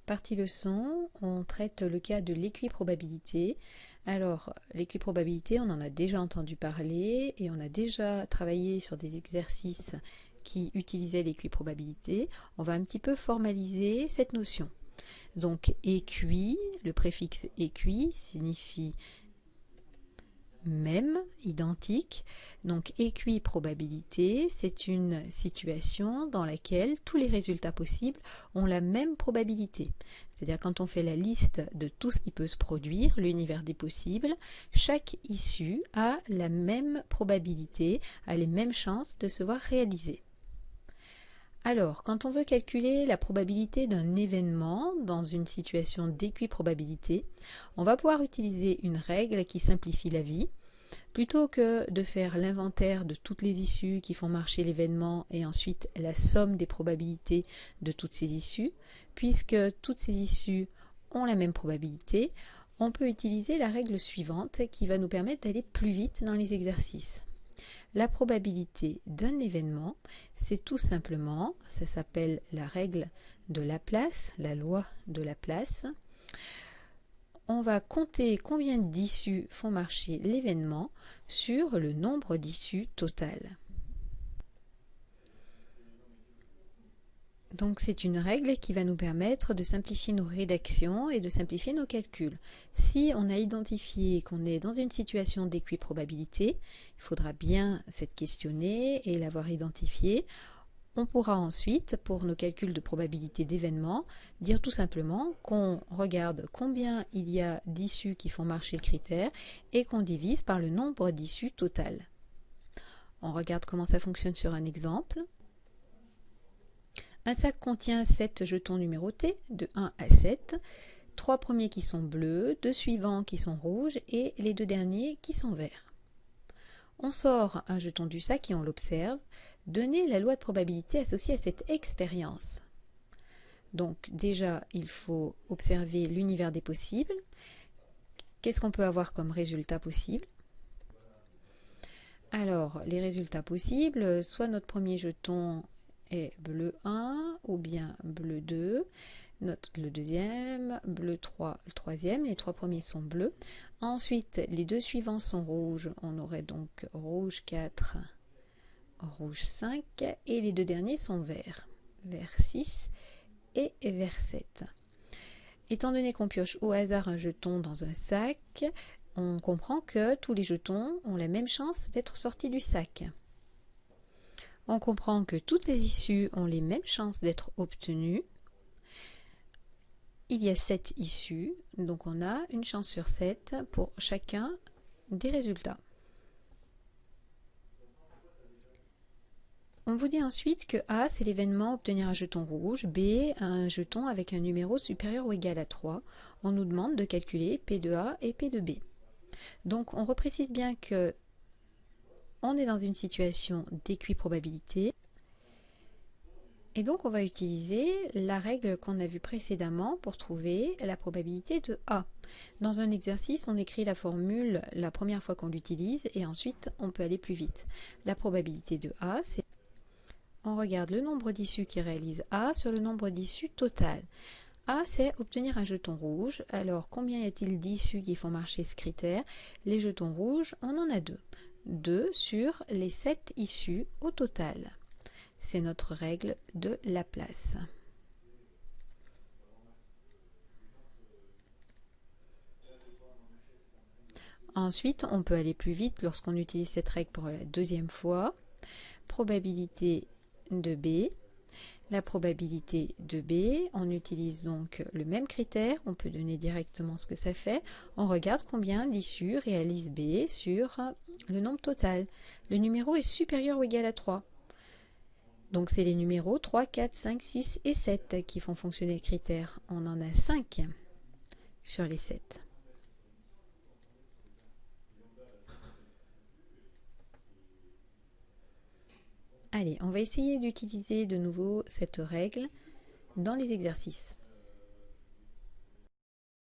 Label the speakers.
Speaker 1: Partie leçon, on traite le cas de l'équiprobabilité. Alors, l'équiprobabilité, on en a déjà entendu parler et on a déjà travaillé sur des exercices qui utilisaient l'équiprobabilité. On va un petit peu formaliser cette notion. Donc, équi, le préfixe équi signifie même, identique. Donc équiprobabilité, c'est une situation dans laquelle tous les résultats possibles ont la même probabilité. C'est-à-dire quand on fait la liste de tout ce qui peut se produire, l'univers des possibles, chaque issue a la même probabilité, a les mêmes chances de se voir réalisée. Alors, quand on veut calculer la probabilité d'un événement dans une situation d'équiprobabilité, on va pouvoir utiliser une règle qui simplifie la vie. Plutôt que de faire l'inventaire de toutes les issues qui font marcher l'événement et ensuite la somme des probabilités de toutes ces issues, puisque toutes ces issues ont la même probabilité, on peut utiliser la règle suivante qui va nous permettre d'aller plus vite dans les exercices. La probabilité d'un événement, c'est tout simplement, ça s'appelle la règle de Laplace, la loi de Laplace. On va compter combien d'issues font marcher l'événement sur le nombre d'issues total. Donc c'est une règle qui va nous permettre de simplifier nos rédactions et de simplifier nos calculs. Si on a identifié qu'on est dans une situation d'équiprobabilité, il faudra bien s'être questionné et l'avoir identifié. On pourra ensuite, pour nos calculs de probabilité d'événement, dire tout simplement qu'on regarde combien il y a d'issues qui font marcher le critère et qu'on divise par le nombre d'issues totales. On regarde comment ça fonctionne sur un exemple. Un sac contient 7 jetons numérotés de 1 à 7, 3 premiers qui sont bleus, 2 suivants qui sont rouges et les 2 derniers qui sont verts. On sort un jeton du sac et on l'observe. Donnez la loi de probabilité associée à cette expérience. Donc déjà, il faut observer l'univers des possibles. Qu'est-ce qu'on peut avoir comme résultat possible? Alors, les résultats possibles, soit notre premier jeton est bleu 1 ou bien bleu 2, le deuxième, bleu 3, le troisième, les 3 premiers sont bleus. Ensuite, les 2 suivants sont rouges, on aurait donc rouge 4, rouge 5 et les 2 derniers sont verts, vert 6 et vert 7. Étant donné qu'on pioche au hasard un jeton dans un sac, on comprend que tous les jetons ont la même chance d'être sortis du sac. On comprend que toutes les issues ont les mêmes chances d'être obtenues. Il y a 7 issues, donc on a une chance sur 7 pour chacun des résultats. On vous dit ensuite que A, c'est l'événement obtenir un jeton rouge, B, un jeton avec un numéro supérieur ou égal à 3. On nous demande de calculer P de A et P de B. Donc on reprécise bien que on est dans une situation d'équiprobabilité. Et donc on va utiliser la règle qu'on a vue précédemment pour trouver la probabilité de A. Dans un exercice, on écrit la formule la première fois qu'on l'utilise et ensuite on peut aller plus vite. La probabilité de A, c'est on regarde le nombre d'issues qui réalise A sur le nombre d'issues total. A, c'est obtenir un jeton rouge. Alors, combien y a-t-il d'issues qui font marcher ce critère? Les jetons rouges, on en a 2. 2 sur les 7 issues au total. C'est notre règle de Laplace. Ensuite, on peut aller plus vite lorsqu'on utilise cette règle pour la deuxième fois. Probabilité de B. La probabilité de B, on utilise donc le même critère, on peut donner directement ce que ça fait. On regarde combien d'issues réalise B sur le nombre total. Le numéro est supérieur ou égal à 3. Donc c'est les numéros 3, 4, 5, 6 et 7 qui font fonctionner le critère. On en a 5 sur les 7. Allez, on va essayer d'utiliser de nouveau cette règle dans les exercices.